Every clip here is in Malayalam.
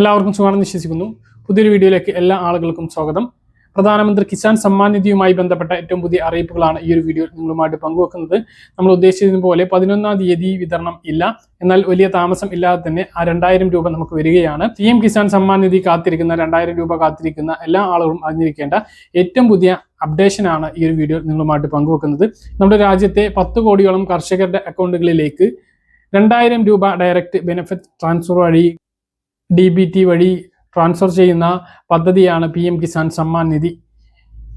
എല്ലാവർക്കും സുഖമാണെന്ന് വിശ്വസിക്കുന്നു. പുതിയൊരു വീഡിയോയിലേക്ക് എല്ലാ ആളുകൾക്കും സ്വാഗതം. പ്രധാനമന്ത്രി കിസാൻ സമ്മാൻ നിധിയുമായി ബന്ധപ്പെട്ട ഏറ്റവും പുതിയ അറിയിപ്പുകളാണ് ഈ ഒരു വീഡിയോ നിങ്ങളുമായിട്ട് പങ്കുവെക്കുന്നത്. നമ്മൾ ഉദ്ദേശിച്ചതിന് പോലെ 11-ാം തീയതി വിതരണം ഇല്ല, എന്നാൽ വലിയ താമസം ഇല്ലാതെ തന്നെ ആ 2000 രൂപ നമുക്ക് വരികയാണ്. PM കിസാൻ സമ്മാൻ നിധി കാത്തിരിക്കുന്ന 2000 രൂപ കാത്തിരിക്കുന്ന എല്ലാ ആളുകളും അറിഞ്ഞിരിക്കേണ്ട ഏറ്റവും പുതിയ അപ്ഡേഷനാണ് ഈ ഒരു വീഡിയോ നിങ്ങളുമായിട്ട് പങ്കുവെക്കുന്നത്. നമ്മുടെ രാജ്യത്തെ 10 കോടിയോളം കർഷകരുടെ അക്കൗണ്ടുകളിലേക്ക് 2000 രൂപ ഡയറക്റ്റ് ബെനിഫിറ്റ് ട്രാൻസ്ഫർ വഴി DBT വഴി ട്രാൻസ്ഫർ ചെയ്യുന്ന പദ്ധതിയാണ് PM കിസാൻ സമ്മാൻ നിധി.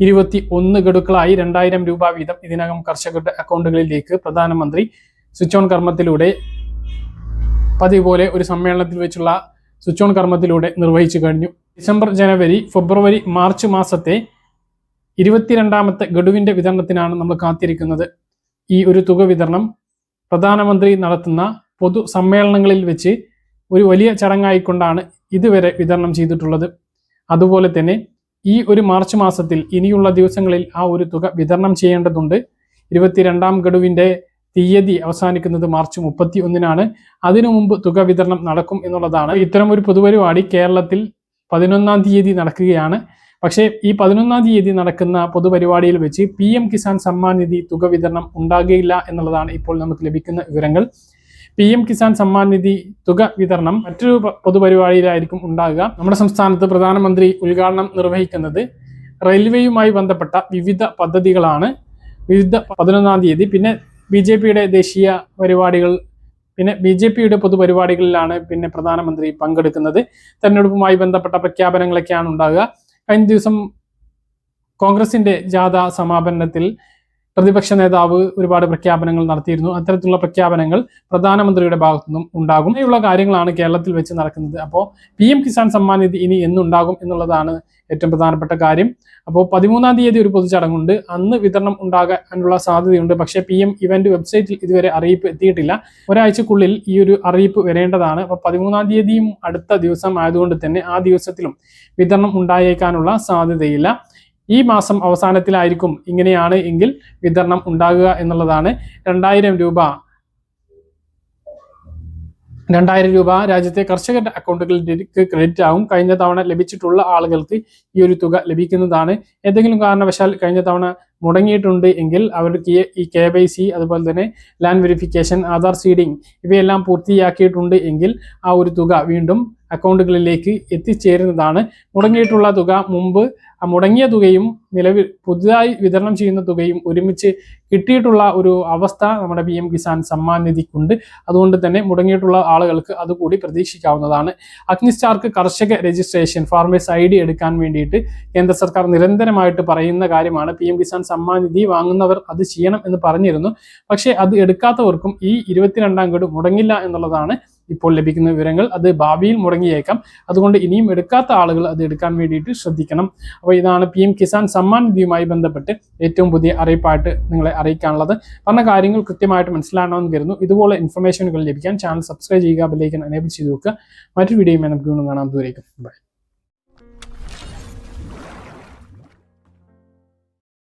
21 ഗഡുക്കളായി 2000 രൂപ വീതം ഇതിനകം കർഷകരുടെ അക്കൗണ്ടുകളിലേക്ക് പ്രധാനമന്ത്രി സ്വിച്ച് ഓൺ കർമ്മത്തിലൂടെ പതിവ് പോലെ ഒരു സമ്മേളനത്തിൽ വെച്ചുള്ള സ്വിച്ച് ഓൺ കർമ്മത്തിലൂടെ നിർവഹിച്ചു കഴിഞ്ഞു. ഡിസംബർ, ജനുവരി, ഫെബ്രുവരി, മാർച്ച് മാസത്തെ 22ാമത്തെ ഗഡുവിന്റെ വിതരണത്തിനാണ് നമ്മൾ കാത്തിരിക്കുന്നത്. ഈ ഒരു തുക വിതരണം പ്രധാനമന്ത്രി നടത്തുന്ന പൊതു സമ്മേളനങ്ങളിൽ വെച്ച് ഒരു വലിയ ചടങ്ങായിക്കൊണ്ടാണ് ഇതുവരെ വിതരണം ചെയ്തിട്ടുള്ളത്. അതുപോലെ തന്നെ ഈ ഒരു മാർച്ച് മാസത്തിൽ ഇനിയുള്ള ദിവസങ്ങളിൽ ആ ഒരു തുക വിതരണം ചെയ്യേണ്ടതുണ്ട്. 22ാം ഗഡുവിന്റെ തീയതി അവസാനിക്കുന്നത് മാർച്ച് 31-നാണ്. അതിനു മുമ്പ് തുക വിതരണം നടക്കും എന്നുള്ളതാണ്. ഇത്തരം ഒരു പൊതുപരിപാടി കേരളത്തിൽ 11-ാം തീയതി നടക്കുകയാണ്. പക്ഷേ ഈ 11-ാം തീയതി നടക്കുന്ന പൊതുപരിപാടിയിൽ വെച്ച് PM കിസാൻ സമ്മാൻ നിധി തുക വിതരണം ഉണ്ടാകുകയില്ല എന്നുള്ളതാണ് ഇപ്പോൾ നമുക്ക് ലഭിക്കുന്ന വിവരങ്ങൾ. PM കിസാൻ സമ്മാൻ നിധി തുക വിതരണം മറ്റൊരു പൊതുപരിപാടിയിലായിരിക്കും ഉണ്ടാകുക. നമ്മുടെ സംസ്ഥാനത്ത് പ്രധാനമന്ത്രി ഉദ്ഘാടനം നിർവഹിക്കുന്നത് റെയിൽവേയുമായി ബന്ധപ്പെട്ട വിവിധ പദ്ധതികളാണ്. 11-ാം തീയതി പിന്നെ BJPയുടെ ദേശീയ പരിപാടികൾ, പിന്നെ BJPയുടെ പൊതുപരിപാടികളിലാണ് പിന്നെ പ്രധാനമന്ത്രി പങ്കെടുക്കുന്നത്. തെരഞ്ഞെടുപ്പുമായി ബന്ധപ്പെട്ട പ്രഖ്യാപനങ്ങളൊക്കെയാണ് ഉണ്ടാകുക. കഴിഞ്ഞ ദിവസം കോൺഗ്രസിന്റെ ജാഥ സമാപനത്തിൽ പ്രതിപക്ഷ നേതാവ് ഒരുപാട് പ്രഖ്യാപനങ്ങൾ നടത്തിയിരുന്നു. അത്തരത്തിലുള്ള പ്രഖ്യാപനങ്ങൾ പ്രധാനമന്ത്രിയുടെ ഭാഗത്തു നിന്നും ഉണ്ടാകും. ഇങ്ങനെയുള്ള കാര്യങ്ങളാണ് കേരളത്തിൽ വെച്ച് നടക്കുന്നത്. അപ്പോൾ PM കിസാൻ സമ്മാൻ നിധി ഇനി എന്നുണ്ടാകും എന്നുള്ളതാണ് ഏറ്റവും പ്രധാനപ്പെട്ട കാര്യം. അപ്പോൾ 13-ാം തീയതി ഒരു പൊതുചടങ്ങുണ്ട്, അന്ന് വിതരണം ഉണ്ടാകാനുള്ള സാധ്യതയുണ്ട്. പക്ഷേ PM ഇവന്റ് വെബ്സൈറ്റിൽ ഇതുവരെ അറിയിപ്പ് എത്തിയിട്ടില്ല. ഒരാഴ്ചക്കുള്ളിൽ ഈ ഒരു അറിയിപ്പ് വരേണ്ടതാണ്. അപ്പോൾ 13-ാം തീയതിയും അടുത്ത ദിവസം ആയതുകൊണ്ട് തന്നെ ആ ദിവസത്തിലും വിതരണം ഉണ്ടായേക്കാനുള്ള സാധ്യതയില്ല. ഈ മാസം അവസാനത്തിലായിരിക്കും ഇങ്ങനെയാണ് എങ്കിൽ വിതരണം ഉണ്ടാകുക എന്നുള്ളതാണ്. 2000 രൂപ രാജ്യത്തെ കർഷകരുടെ അക്കൗണ്ടുകളിലേക്ക് ക്രെഡിറ്റ് ആകും. കഴിഞ്ഞ തവണ ലഭിച്ചിട്ടുള്ള ആളുകൾക്ക് ഈ ഒരു തുക ലഭിക്കുന്നതാണ്. ഏതെങ്കിലും കാരണവശാൽ കഴിഞ്ഞ തവണ മുടങ്ങിയിട്ടുണ്ട് എങ്കിൽ അവർക്ക് ഈ KYC, അതുപോലെ തന്നെ ലാൻഡ് വെരിഫിക്കേഷൻ, ആധാർ സീഡിംഗ് ഇവയെല്ലാം പൂർത്തിയാക്കിയിട്ടുണ്ട് എങ്കിൽ ആ ഒരു തുക വീണ്ടും അക്കൗണ്ടുകളിലേക്ക് എത്തിച്ചേരുന്നതാണ്. മുടങ്ങിയിട്ടുള്ള തുക മുമ്പ് മുടങ്ങിയ തുകയും നിലവിൽ പുതുതായി വിതരണം ചെയ്യുന്ന തുകയും ഒരുമിച്ച് കിട്ടിയിട്ടുള്ള ഒരു അവസ്ഥ നമ്മുടെ PM കിസാൻ സമ്മാൻ നിധിക്കുണ്ട്. അതുകൊണ്ട് തന്നെ മുടങ്ങിയിട്ടുള്ള ആളുകൾക്ക് അതുകൂടി പ്രതീക്ഷിക്കാവുന്നതാണ്. അഗ്നിസ്റ്റാർക്ക് കർഷക രജിസ്ട്രേഷൻ, ഫാർമേഴ്സ് ID എടുക്കാൻ വേണ്ടിയിട്ട് കേന്ദ്ര സർക്കാർ നിരന്തരമായിട്ട് പറയുന്ന കാര്യമാണ്. PM കിസാൻ സമ്മാൻ നിധി വാങ്ങുന്നവർ അത് ചെയ്യണം എന്ന് പറഞ്ഞിരുന്നു. പക്ഷേ അത് എടുക്കാത്തവർക്കും ഈ 22ാം ഗഡു മുടങ്ങില്ല എന്നുള്ളതാണ് ഇപ്പോൾ ലഭിക്കുന്ന വിവരങ്ങൾ. അത് ഭാവിയിൽ മുടങ്ങിയേക്കാം. അതുകൊണ്ട് ഇനിയും എടുക്കാത്ത ആളുകൾ അത് എടുക്കാൻ വേണ്ടിയിട്ട് ശ്രദ്ധിക്കണം. അപ്പോൾ ഇതാണ് PM കിസാൻ സമ്മാൻ നിധിയുമായി ബന്ധപ്പെട്ട് ഏറ്റവും പുതിയ അറിയിപ്പായിട്ട് നിങ്ങളെ അറിയിക്കാനുള്ളത്. പറഞ്ഞ കാര്യങ്ങൾ കൃത്യമായിട്ട് മനസ്സിലാകണമെന്ന് കരുതുന്നു. ഇതുപോലെ ഇൻഫർമേഷനുകൾ ലഭിക്കാൻ ചാനൽ സബ്സ്ക്രൈബ് ചെയ്യുക, ബെൽ ഐക്കൺ എനേബിൾ ചെയ്ത് വെക്കുക. മറ്റൊരു വീഡിയോയുമായി നമുക്ക് വീണ്ടും കാണാം. ദൂരേക്കും ബൈ.